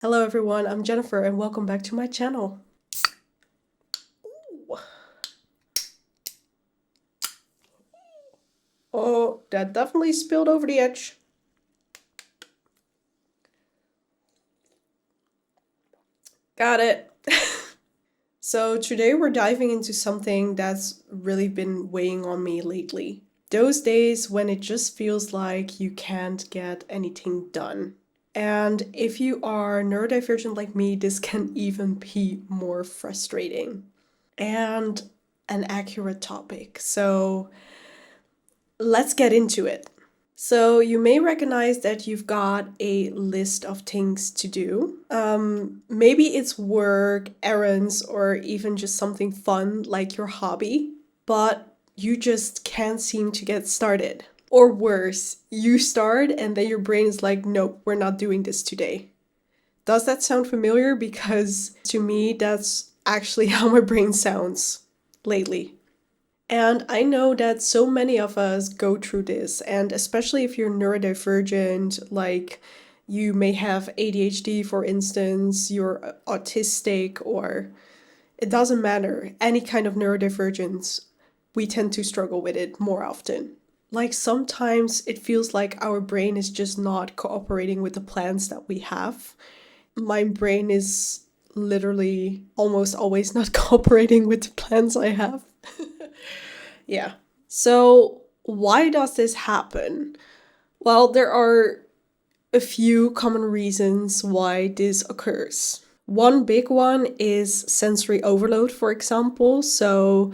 Hello everyone, I'm Jennifer and welcome back to my channel. Ooh. Oh, that definitely spilled over the edge. Got it. So today we're diving into something that's really been weighing on me lately. Those days when it just feels like you can't get anything done. And if you are neurodivergent like me, this can even be more frustrating and an accurate topic. So let's get into it. So you may recognize that you've got a list of things to do. Maybe it's work, errands, or even just something fun like your hobby, but you just can't seem to get started. Or worse, you start and then your brain is like, nope, we're not doing this today. Does that sound familiar? Because to me, that's actually how my brain sounds lately. And I know that so many of us go through this, and especially if you're neurodivergent, like you may have ADHD, for instance, you're autistic, or it doesn't matter, any kind of neurodivergence, we tend to struggle with it more often. Like sometimes it feels like our brain is just not cooperating with the plans that we have. My brain is literally almost always not cooperating with the plans I have. Yeah. So, why does this happen? Well, there are a few common reasons why this occurs. One big one is sensory overload, for example. So,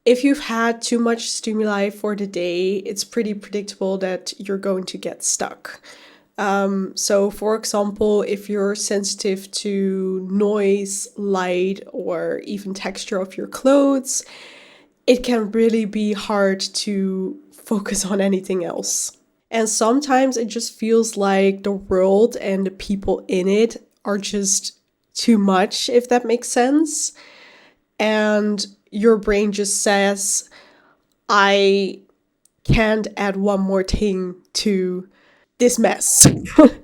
if you've had too much stimuli for the day, it's pretty predictable that you're going to get stuck. So, for example, if you're sensitive to noise, light, or even texture of your clothes, it can really be hard to focus on anything else. And sometimes it just feels like the world and the people in it are just too much, if that makes sense. And your brain just says, I can't add one more thing to this mess.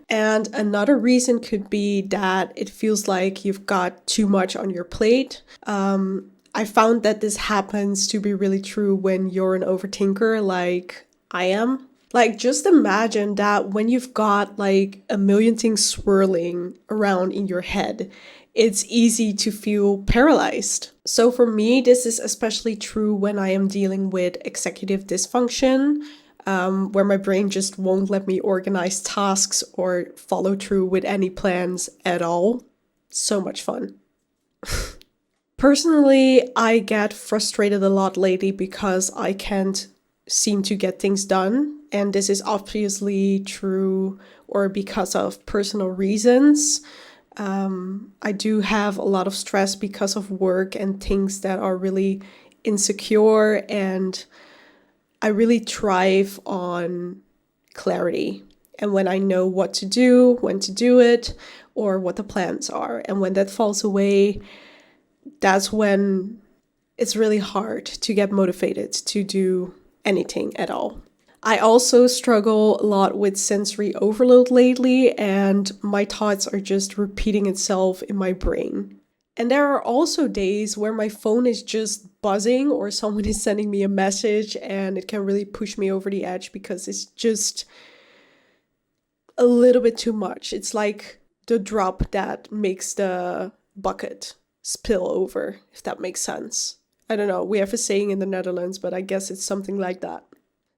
And another reason could be that it feels like you've got too much on your plate. I found that this happens to be really true when you're an overthinker like I am. Like, just imagine that when you've got like a million things swirling around in your head, it's easy to feel paralyzed. So, for me, this is especially true when I am dealing with executive dysfunction, where my brain just won't let me organize tasks or follow through with any plans at all. So much fun. Personally, I get frustrated a lot lately because I can't seem to get things done. And this is obviously true or because of personal reasons. I do have a lot of stress because of work and things that are really insecure, and I really thrive on clarity. And when I know what to do, when to do it, or what the plans are. And when that falls away, that's when it's really hard to get motivated to do anything at all. I also struggle a lot with sensory overload lately, and my thoughts are just repeating itself in my brain. And there are also days where my phone is just buzzing or someone is sending me a message, and it can really push me over the edge because it's just a little bit too much. It's like the drop that makes the bucket spill over, if that makes sense. I don't know. We have a saying in the Netherlands, but I guess it's something like that.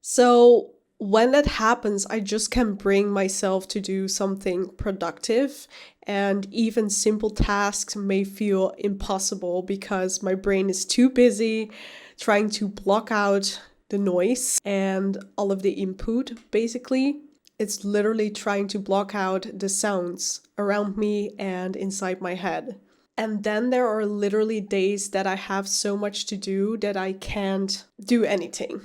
So when that happens, I just can bring myself to do something productive, and even simple tasks may feel impossible because my brain is too busy trying to block out the noise and all of the input, basically. It's literally trying to block out the sounds around me and inside my head. And then there are literally days that I have so much to do that I can't do anything.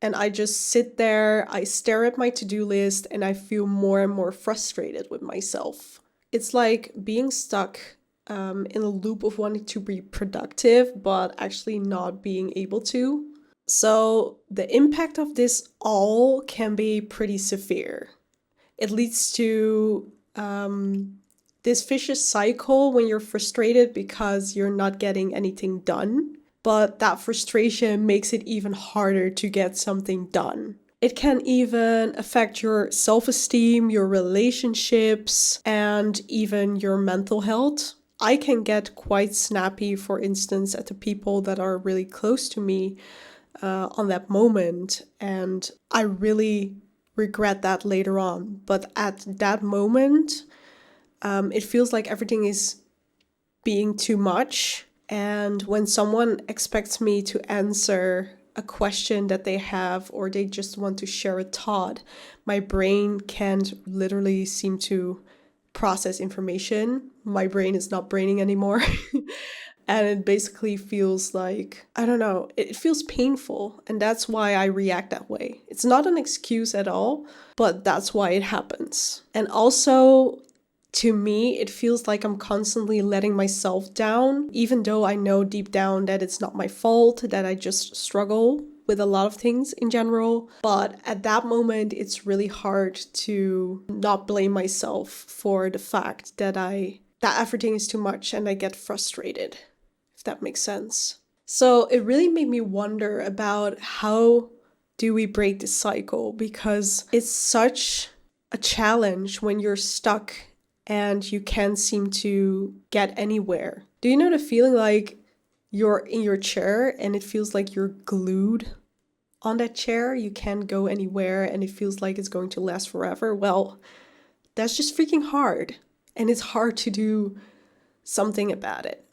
And I just sit there, I stare at my to do list, and I feel more and more frustrated with myself. It's like being stuck in a loop of wanting to be productive, but actually not being able to. So, the impact of this all can be pretty severe. It leads to this vicious cycle when you're frustrated because you're not getting anything done. But that frustration makes it even harder to get something done. It can even affect your self-esteem, your relationships, and even your mental health. I can get quite snappy, for instance, at the people that are really close to me on that moment. And I really regret that later on. But at that moment, it feels like everything is being too much. And when someone expects me to answer a question that they have, or they just want to share a thought, my brain can't literally seem to process information. My brain is not braining anymore. And it basically feels like, I don't know, it feels painful. And that's why I react that way. It's not an excuse at all, but that's why it happens. And also, to me, it feels like I'm constantly letting myself down, even though I know deep down that it's not my fault, that I just struggle with a lot of things in general. But at that moment, it's really hard to not blame myself for the fact that everything is too much and I get frustrated, if that makes sense. So it really made me wonder about how do we break this cycle, because it's such a challenge when you're stuck and you can't seem to get anywhere. Do you know the feeling like you're in your chair and it feels like you're glued on that chair? You can't go anywhere and it feels like it's going to last forever. Well, that's just freaking hard. And it's hard to do something about it.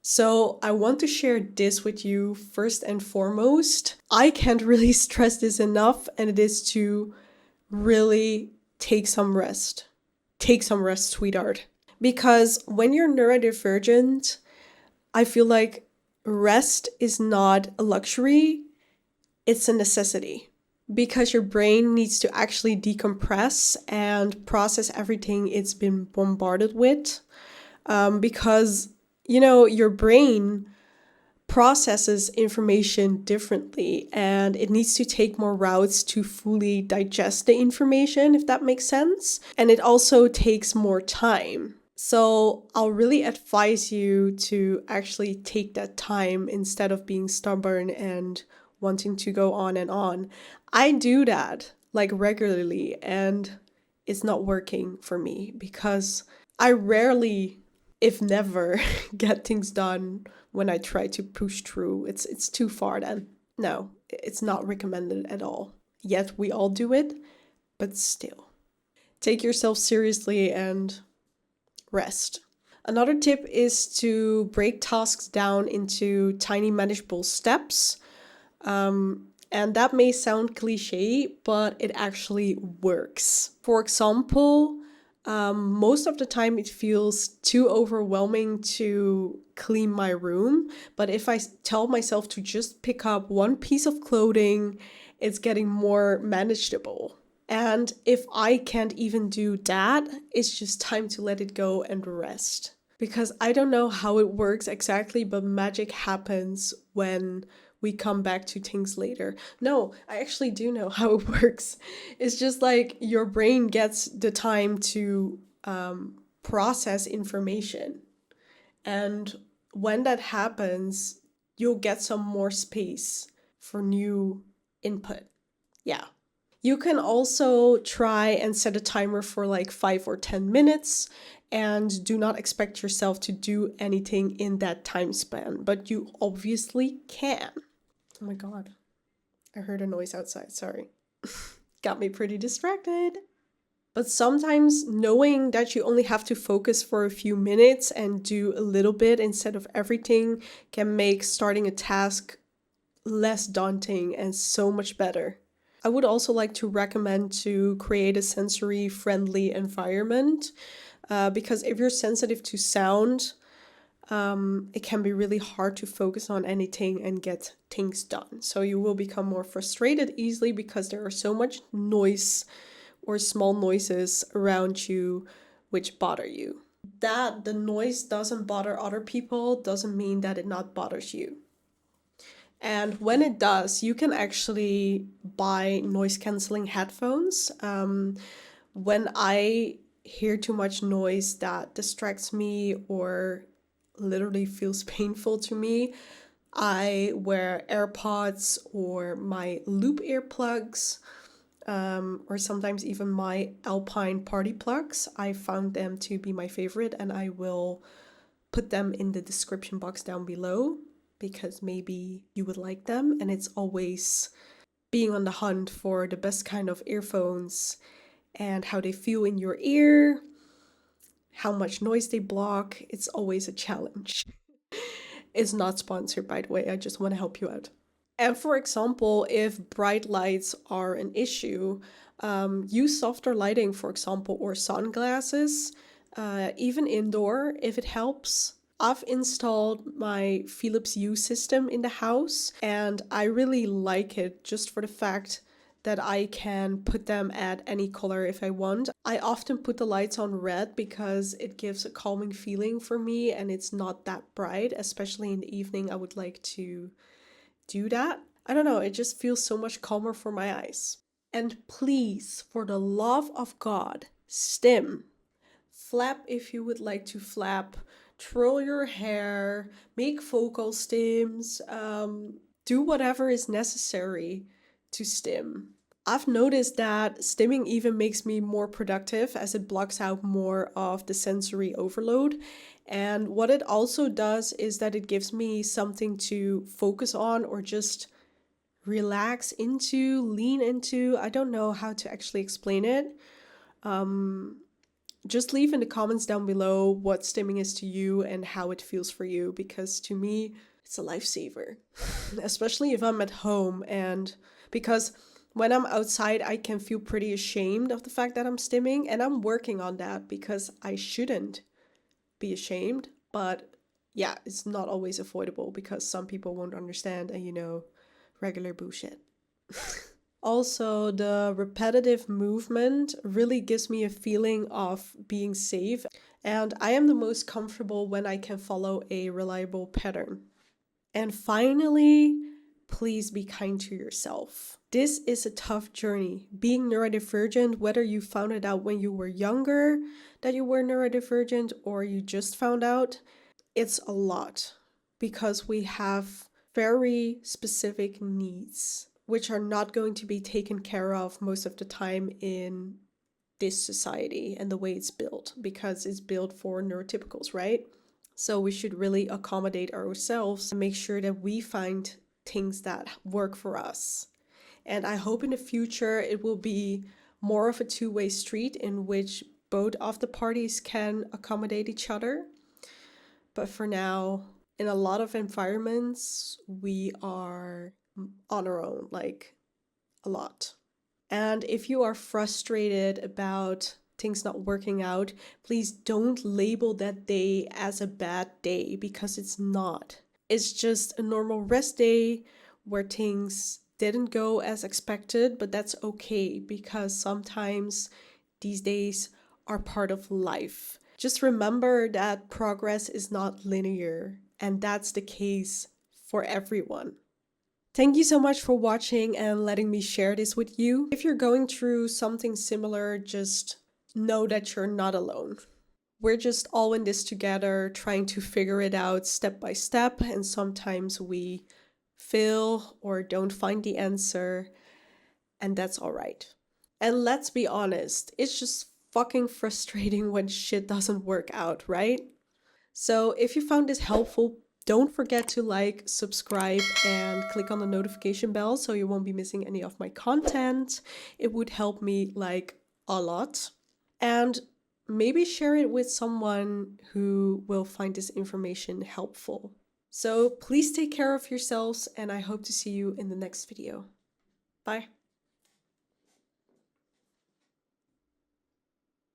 So I want to share this with you first and foremost. I can't really stress this enough, and it is to really take some rest. Take some rest, sweetheart. Because when you're neurodivergent, I feel like rest is not a luxury, it's a necessity. Because your brain needs to actually decompress and process everything it's been bombarded with. Because, your brain processes information differently and it needs to take more routes to fully digest the information, if that makes sense. And it also takes more time. So I'll really advise you to actually take that time instead of being stubborn and wanting to go on and on. I do that like regularly and it's not working for me because I rarely, if never, get things done when I try to push through. It's too far then. No, it's not recommended at all. Yet we all do it, but still. Take yourself seriously and rest. Another tip is to break tasks down into tiny manageable steps. And that may sound cliche, but it actually works. For example, most of the time it feels too overwhelming to clean my room. But if I tell myself to just pick up one piece of clothing, it's getting more manageable. And if I can't even do that, it's just time to let it go and rest. Because I don't know how it works exactly, but magic happens when we come back to things later. No, I actually do know how it works. It's just like your brain gets the time to process information. And when that happens, you'll get some more space for new input. Yeah. You can also try and set a timer for like 5 or 10 minutes and do not expect yourself to do anything in that time span, but you obviously can. Oh my god, I heard a noise outside, sorry. Got me pretty distracted. But sometimes knowing that you only have to focus for a few minutes and do a little bit instead of everything can make starting a task less daunting and so much better. I would also like to recommend to create a sensory friendly environment because if you're sensitive to sound, it can be really hard to focus on anything and get things done. So you will become more frustrated easily because there are so much noise or small noises around you which bother you. That the noise doesn't bother other people doesn't mean that it not bothers you. And when it does, you can actually buy noise canceling headphones. When I hear too much noise that distracts me or literally feels painful to me, I wear AirPods or my loop earplugs, or sometimes even my Alpine party plugs. I found them to be my favorite, and I will put them in the description box down below because maybe you would like them. And it's always being on the hunt for the best kind of earphones and how they feel in your ear, how much noise they block. It's always a challenge. It's not sponsored, by the way. I just want to help you out. And for example, if bright lights are an issue, use softer lighting, for example, or sunglasses, even indoor if it helps. I've installed my Philips Hue system in the house, and I really like it just for the fact that I can put them at any color if I want. I often put the lights on red because it gives a calming feeling for me and it's not that bright, especially in the evening. I would like to do that. I don't know, it just feels so much calmer for my eyes. And please, for the love of God, stim. Flap if you would like to flap, twirl your hair, make vocal stims, do whatever is necessary to stim. I've noticed that stimming even makes me more productive as it blocks out more of the sensory overload. And what it also does is that it gives me something to focus on or just relax into, lean into. I don't know how to actually explain it. Just leave in the comments down below what stimming is to you and how it feels for you, because to me, it's a lifesaver, especially if I'm at home. And because when I'm outside, I can feel pretty ashamed of the fact that I'm stimming, and I'm working on that because I shouldn't be ashamed. But yeah, it's not always avoidable because some people won't understand, and regular bullshit. Also, the repetitive movement really gives me a feeling of being safe, and I am the most comfortable when I can follow a reliable pattern. And finally, please be kind to yourself. This is a tough journey. Being neurodivergent, whether you found it out when you were younger that you were neurodivergent or you just found out, it's a lot because we have very specific needs which are not going to be taken care of most of the time in this society and the way it's built, because it's built for neurotypicals, right? So we should really accommodate ourselves and make sure that we find things that work for us. And I hope in the future it will be more of a two-way street in which both of the parties can accommodate each other. But for now, in a lot of environments, we are on our own, like a lot. And if you are frustrated about things not working out, please don't label that day as a bad day, because it's not. It's just a normal rest day where things didn't go as expected, but that's okay because sometimes these days are part of life. Just remember that progress is not linear, and that's the case for everyone. Thank you so much for watching and letting me share this with you. If you're going through something similar, just know that you're not alone. We're just all in this together, trying to figure it out step by step, and sometimes we fail or don't find the answer, and that's all right. And let's be honest, it's just fucking frustrating when shit doesn't work out, right? So if you found this helpful, don't forget to like, subscribe, and click on the notification bell so you won't be missing any of my content. It would help me like a lot. And maybe share it with someone who will find this information helpful. So please take care of yourselves, and I hope to see you in the next video. Bye.